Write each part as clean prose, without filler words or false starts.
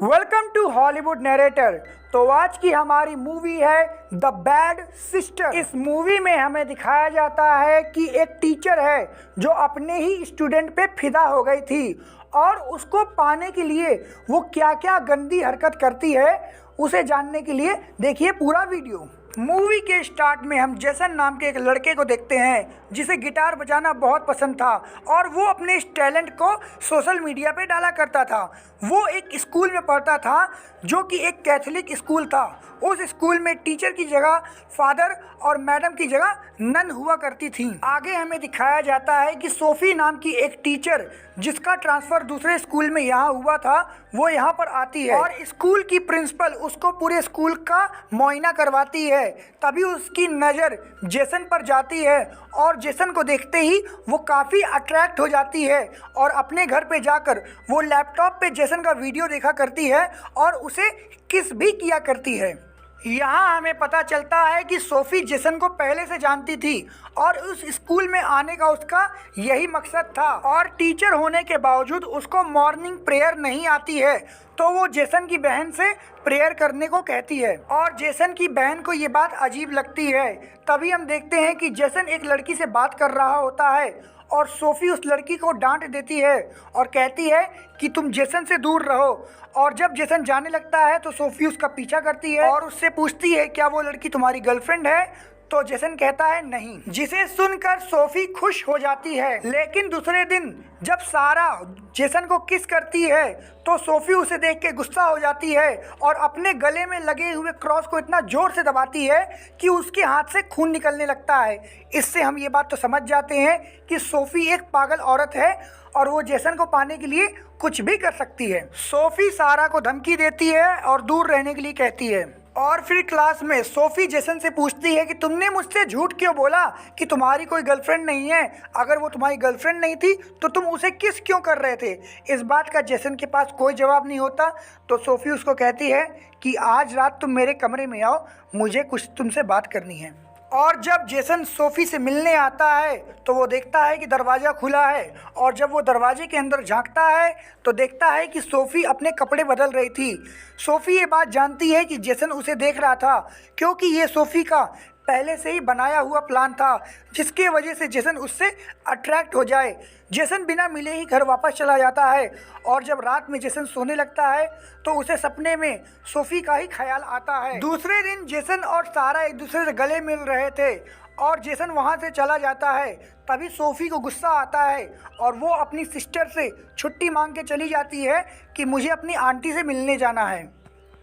Welcome to Hollywood narrator. तो आज की हमारी मूवी है द बैड सिस्टर। इस मूवी में हमें दिखाया जाता है कि एक टीचर है जो अपने ही स्टूडेंट पे फिदा हो गई थी और उसको पाने के लिए वो क्या क्या गंदी हरकत करती है उसे जानने के लिए देखिए पूरा वीडियो। मूवी के स्टार्ट में हम जेसन नाम के एक लड़के को देखते हैं जिसे गिटार बजाना बहुत पसंद था और वो अपने इस टैलेंट को सोशल मीडिया पे डाला करता था। वो एक स्कूल में पढ़ता था जो कि एक कैथोलिक स्कूल था। उस स्कूल में टीचर की जगह फादर और मैडम की जगह नन हुआ करती थी। आगे हमें दिखाया जाता है कि सोफी नाम की एक टीचर जिसका ट्रांसफ़र दूसरे स्कूल में यहाँ हुआ था वो यहाँ पर आती है और स्कूल की प्रिंसिपल उसको पूरे स्कूल का मुआयना करवाती है। तभी उसकी नज़र जेसन पर जाती है और जेसन को देखते ही वो काफ़ी अट्रैक्ट हो जाती है और अपने घर पे जाकर वो लैपटॉप पे जेसन का वीडियो देखा करती है और उसे किस भी किया करती है। यहाँ हमें पता चलता है कि सोफ़ी जेसन को पहले से जानती थी और उस स्कूल में आने का उसका यही मकसद था और टीचर होने के बावजूद उसको मॉर्निंग प्रेयर नहीं आती है तो वो जेसन की बहन से प्रेयर करने को कहती है और जेसन की बहन को ये बात अजीब लगती है। तभी हम देखते हैं कि जेसन एक लड़की से बात कर रहा होता है और सोफ़ी उस लड़की को डांट देती है और कहती है कि तुम जेसन से दूर रहो। और जब जेसन जाने लगता है तो सोफ़ी उसका पीछा करती है और उससे पूछती है क्या वो लड़की तुम्हारी गर्लफ्रेंड है, तो जेसन कहता है नहीं, जिसे सुनकर सोफ़ी खुश हो जाती है। लेकिन दूसरे दिन जब सारा जेसन को किस करती है तो सोफ़ी उसे देख के गुस्सा हो जाती है और अपने गले में लगे हुए क्रॉस को इतना ज़ोर से दबाती है कि उसके हाथ से खून निकलने लगता है। इससे हम ये बात तो समझ जाते हैं कि सोफ़ी एक पागल औरत है और वो जेसन को पाने के लिए कुछ भी कर सकती है। सोफ़ी सारा को धमकी देती है और दूर रहने के लिए कहती है और फिर क्लास में सोफ़ी जेसन से पूछती है कि तुमने मुझसे झूठ क्यों बोला कि तुम्हारी कोई गर्लफ्रेंड नहीं है। अगर वो तुम्हारी गर्लफ्रेंड नहीं थी तो तुम उसे किस क्यों कर रहे थे। इस बात का जेसन के पास कोई जवाब नहीं होता तो सोफ़ी उसको कहती है कि आज रात तुम मेरे कमरे में आओ, मुझे कुछ तुमसे बात करनी है। और जब जेसन सोफ़ी से मिलने आता है तो वो देखता है कि दरवाज़ा खुला है और जब वो दरवाजे के अंदर झांकता है तो देखता है कि सोफ़ी अपने कपड़े बदल रही थी। सोफ़ी ये बात जानती है कि जेसन उसे देख रहा था क्योंकि ये सोफ़ी का पहले से ही बनाया हुआ प्लान था जिसके वजह से जेसन उससे अट्रैक्ट हो जाए। जेसन बिना मिले ही घर वापस चला जाता है और जब रात में जेसन सोने लगता है तो उसे सपने में सोफ़ी का ही ख्याल आता है। दूसरे दिन जेसन और सारा एक दूसरे से गले मिल रहे थे और जेसन वहाँ से चला जाता है। तभी सोफ़ी को गुस्सा आता है और वो अपनी सिस्टर से छुट्टी मांग के चली जाती है कि मुझे अपनी आंटी से मिलने जाना है।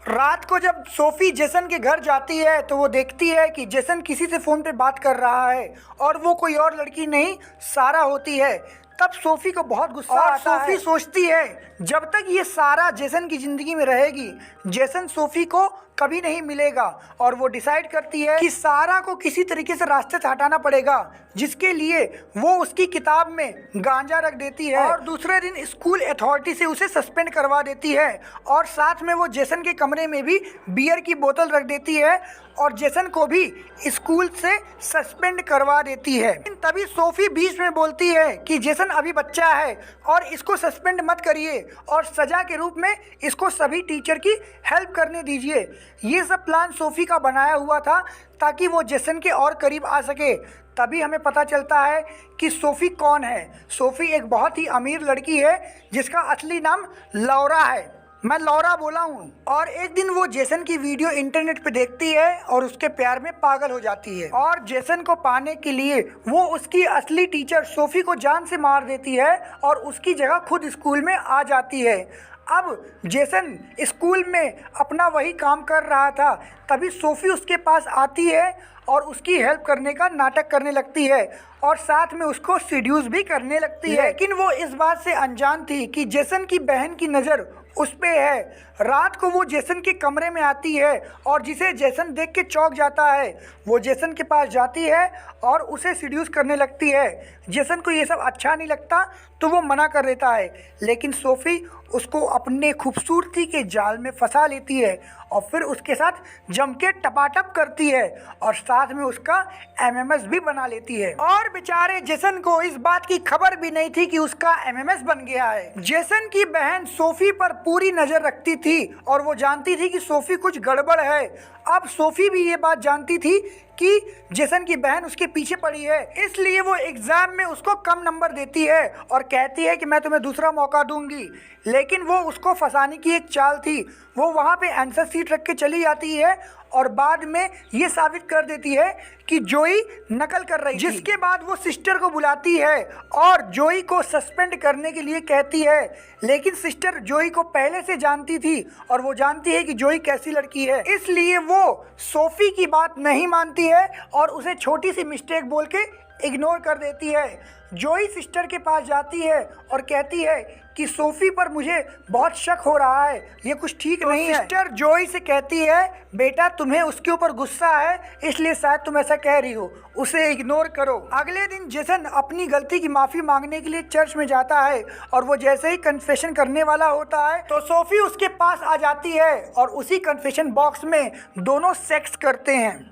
रात को जब सोफ़ी जेसन के घर जाती है तो वो देखती है कि जेसन किसी से फ़ोन पे बात कर रहा है और वो कोई और लड़की नहीं सारा होती है। तब सोफ़ी को बहुत गुस्सा आता है। सोफ़ी सोचती है जब तक ये सारा जेसन की ज़िंदगी में रहेगी जेसन सोफ़ी को कभी नहीं मिलेगा और वो डिसाइड करती है कि सारा को किसी तरीके से रास्ते से हटाना पड़ेगा जिसके लिए वो उसकी किताब में गांजा रख देती है और दूसरे दिन स्कूल अथॉरिटी से उसे सस्पेंड करवा देती है और साथ में वो जेसन के कमरे में भी बियर की बोतल रख देती है और जेसन को भी स्कूल से सस्पेंड करवा देती है। तभी सोफ़ी बीच में बोलती है कि जेसन अभी बच्चा है और इसको सस्पेंड मत करिए और सज़ा के रूप में इसको सभी टीचर की हेल्प करने दीजिए। ये सब प्लान सोफ़ी का बनाया हुआ था ताकि वो जेसन के और करीब आ सके। तभी हमें पता चलता है कि सोफ़ी कौन है। सोफ़ी एक बहुत ही अमीर लड़की है जिसका असली नाम लौरा है। मैं लौरा बोला हूँ। और एक दिन वो जेसन की वीडियो इंटरनेट पे देखती है और उसके प्यार में पागल हो जाती है और जेसन को पाने के लिए वो उसकी असली टीचर सोफ़ी को जान से मार देती है और उसकी जगह खुद स्कूल में आ जाती है। अब जेसन स्कूल में अपना वही काम कर रहा था तभी सोफ़ी उसके पास आती है और उसकी हेल्प करने का नाटक करने लगती है और साथ में उसको सीड्यूस भी करने लगती है। लेकिन वो इस बात से अनजान थी कि जेसन की बहन की नज़र उस पे है। रात को वो जेसन के कमरे में आती है और जिसे जेसन देख के चौंक जाता है। वो जेसन के पास जाती है और उसे सीड्यूस करने लगती है। जेसन को ये सब अच्छा नहीं लगता तो वो मना कर देता है, लेकिन सोफ़ी उसको अपने खूबसूरती के जाल में फंसा लेती है और फिर उसके साथ जम के टपाटप करती है और साथ में उसका एमएमएस भी बना लेती है। और बेचारे जेसन को इस बात की खबर भी नहीं थी कि उसका एमएमएस बन गया है। जेसन की बहन सोफ़ी पर पूरी नज़र रखती थी और वो जानती थी कि सोफ़ी कुछ गड़बड़ है। अब सोफ़ी भी ये बात जानती थी कि जेसन की बहन उसके पीछे पड़ी है, इसलिए वो एग्ज़ाम में उसको कम नंबर देती है और कहती है कि मैं तुम्हें दूसरा मौका दूंगी। लेकिन वो उसको फंसाने की एक चाल थी। वो वहाँ पे आंसर शीट रख के चली जाती है और बाद में ये साबित कर देती है कि जोई नकल कर रही थी। जिसके बाद वो सिस्टर को बुलाती है और जोई को सस्पेंड करने के लिए कहती है, लेकिन सिस्टर जोई को पहले से जानती थी और वो जानती है कि जोई कैसी लड़की है, इसलिए वो सोफ़ी की बात नहीं मानती है और उसे छोटी सी मिस्टेक बोल के इग्नोर कर देती है। जोई सिस्टर के पास जाती है और कहती है कि सोफ़ी पर मुझे बहुत शक हो रहा है, ये कुछ ठीक नहीं है। सिस्टर जोई से कहती है, बेटा तुम्हें उसके ऊपर गुस्सा है इसलिए शायद तुम ऐसा कह रही हो, उसे इग्नोर करो। अगले दिन जेसन अपनी गलती की माफ़ी मांगने के लिए चर्च में जाता है और वो जैसे ही कन्फेशन करने वाला होता है तो सोफ़ी उसके पास आ जाती है और उसी कन्फेशन बॉक्स में दोनों सेक्स करते हैं।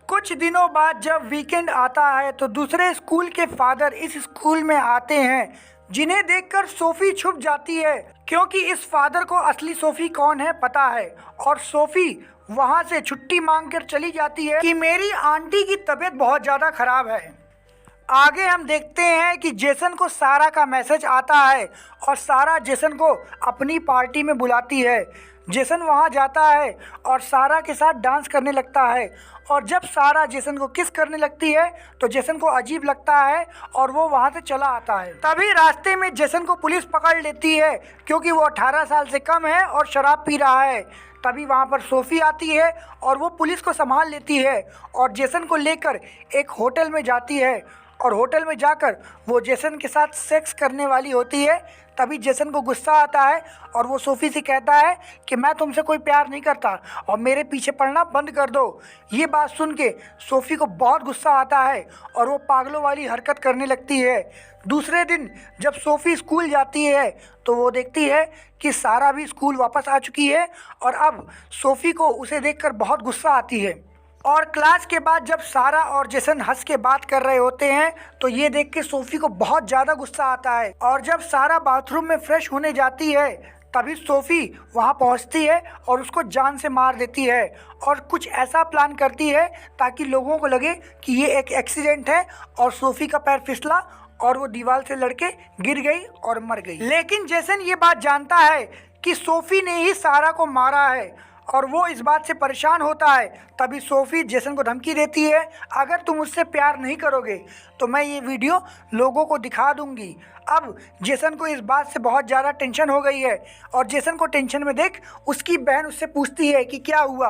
कुछ दिनों बाद जब वीकेंड आता है तो दूसरे स्कूल के फादर इस स्कूल में आते हैं, जिन्हें देखकर सोफ़ी छुप जाती है क्योंकि इस फादर को असली सोफ़ी कौन है पता है। और सोफ़ी वहां से छुट्टी मांगकर चली जाती है कि मेरी आंटी की तबीयत बहुत ज़्यादा ख़राब है। आगे हम देखते हैं कि जेसन को सारा का मैसेज आता है और सारा जेसन को अपनी पार्टी में बुलाती है। जेसन वहां जाता है और सारा के साथ डांस करने लगता है और जब सारा जेसन को किस करने लगती है तो जेसन को अजीब लगता है और वो वहां से चला आता है। तभी रास्ते में जेसन को पुलिस पकड़ लेती है क्योंकि वो 18 साल से कम है और शराब पी रहा है। तभी वहाँ पर सोफ़ी आती है और वो पुलिस को संभाल लेती है और जेसन को लेकर एक होटल में जाती है और होटल में जाकर वो जेसन के साथ सेक्स करने वाली होती है। तभी जेसन को गुस्सा आता है और वो सोफ़ी से कहता है कि मैं तुमसे कोई प्यार नहीं करता और मेरे पीछे पड़ना बंद कर दो। ये बात सुन के सोफ़ी को बहुत गुस्सा आता है और वो पागलों वाली हरकत करने लगती है। दूसरे दिन जब सोफ़ी स्कूल जाती है तो वो देखती है कि सारा भी स्कूल वापस आ चुकी है और अब सोफ़ी को उसे देखकर बहुत गुस्सा आती है। और क्लास के बाद जब सारा और जेसन हंस के बात कर रहे होते हैं तो ये देख के सोफ़ी को बहुत ज़्यादा गुस्सा आता है। और जब सारा बाथरूम में फ्रेश होने जाती है तभी सोफ़ी वहाँ पहुँचती है और उसको जान से मार देती है और कुछ ऐसा प्लान करती है ताकि लोगों को लगे कि ये एक एक्सीडेंट है और सोफ़ी का पैर फिसला और वो दीवार से लड़के गिर गई और मर गई। लेकिन जेसन ये बात जानता है कि सोफ़ी ने ही सारा को मारा है और वो इस बात से परेशान होता है। तभी सोफ़ी जेसन को धमकी देती है, अगर तुम मुझसे प्यार नहीं करोगे तो मैं ये वीडियो लोगों को दिखा दूंगी। अब जेसन को इस बात से बहुत ज़्यादा टेंशन हो गई है और जेसन को टेंशन में देख उसकी बहन उससे पूछती है कि क्या हुआ,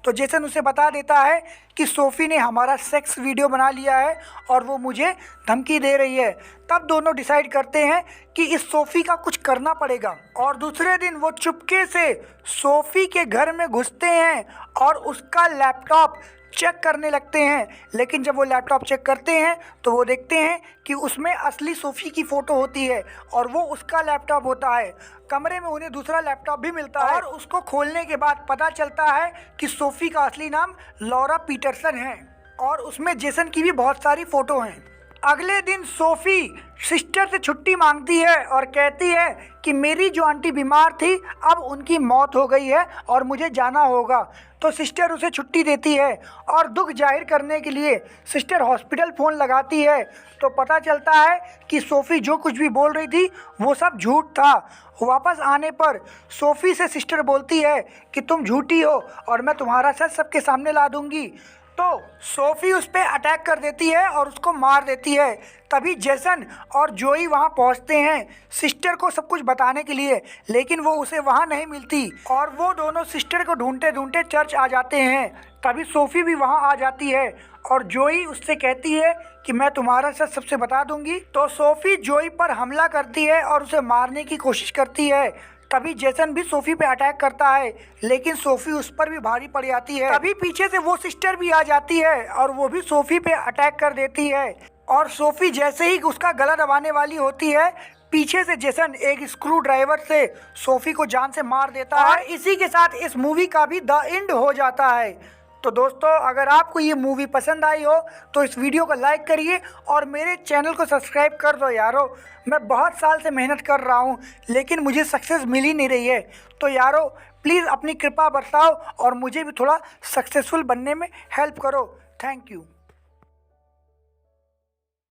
तो जेसन उसे बता देता है कि सोफ़ी ने हमारा सेक्स वीडियो बना लिया है और वो मुझे धमकी दे रही है। तब दोनों डिसाइड करते हैं कि इस सोफ़ी का कुछ करना पड़ेगा और दूसरे दिन वो चुपके से सोफ़ी के घर में घुसते हैं और उसका लैपटॉप चेक करने लगते हैं। लेकिन जब वो लैपटॉप चेक करते हैं तो वो देखते हैं कि उसमें असली सोफ़ी की फ़ोटो होती है और वो उसका लैपटॉप होता है। कमरे में उन्हें दूसरा लैपटॉप भी मिलता है और उसको खोलने के बाद पता चलता है कि सोफ़ी का असली नाम लॉरा पीटरसन है और उसमें जेसन की भी बहुत सारी फ़ोटो हैं। अगले दिन सोफ़ी सिस्टर से छुट्टी मांगती है और कहती है कि मेरी जो आंटी बीमार थी अब उनकी मौत हो गई है और मुझे जाना होगा। तो सिस्टर उसे छुट्टी देती है और दुख जाहिर करने के लिए सिस्टर हॉस्पिटल फ़ोन लगाती है तो पता चलता है कि सोफ़ी जो कुछ भी बोल रही थी वो सब झूठ था। वापस आने पर सोफ़ी से सिस्टर बोलती है कि तुम झूठी हो और मैं तुम्हारा सच सबके सामने ला दूंगी। तो सोफ़ी उस पर अटैक कर देती है और उसको मार देती है। तभी जेसन और जोई वहां पहुंचते हैं सिस्टर को सब कुछ बताने के लिए, लेकिन वो उसे वहां नहीं मिलती और वो दोनों सिस्टर को ढूंढते ढूंढते चर्च आ जाते हैं। तभी सोफ़ी भी वहां आ जाती है और जोई उससे कहती है कि मैं तुम्हारा सच सबसे बता दूंगी। तो सोफ़ी जोई पर हमला करती है और उसे मारने की कोशिश करती है। तभी जेसन भी सोफ़ी पे अटैक करता है लेकिन सोफ़ी उस पर भी भारी पड़ जाती है। तभी पीछे से वो सिस्टर भी आ जाती है और वो भी सोफ़ी पे अटैक कर देती है। और सोफी जैसे ही उसका गला दबाने वाली होती है, पीछे से जेसन एक स्क्रू ड्राइवर से सोफी को जान से मार देता है और इसी के साथ इस मूवी का भी द एंड हो जाता है। तो दोस्तों, अगर आपको ये मूवी पसंद आई हो तो इस वीडियो को लाइक करिए और मेरे चैनल को सब्सक्राइब कर दो यारो। मैं बहुत साल से मेहनत कर रहा हूँ लेकिन मुझे सक्सेस मिल ही नहीं रही है। तो यारो प्लीज़ अपनी कृपा बरसाओ और मुझे भी थोड़ा सक्सेसफुल बनने में हेल्प करो। Thank you.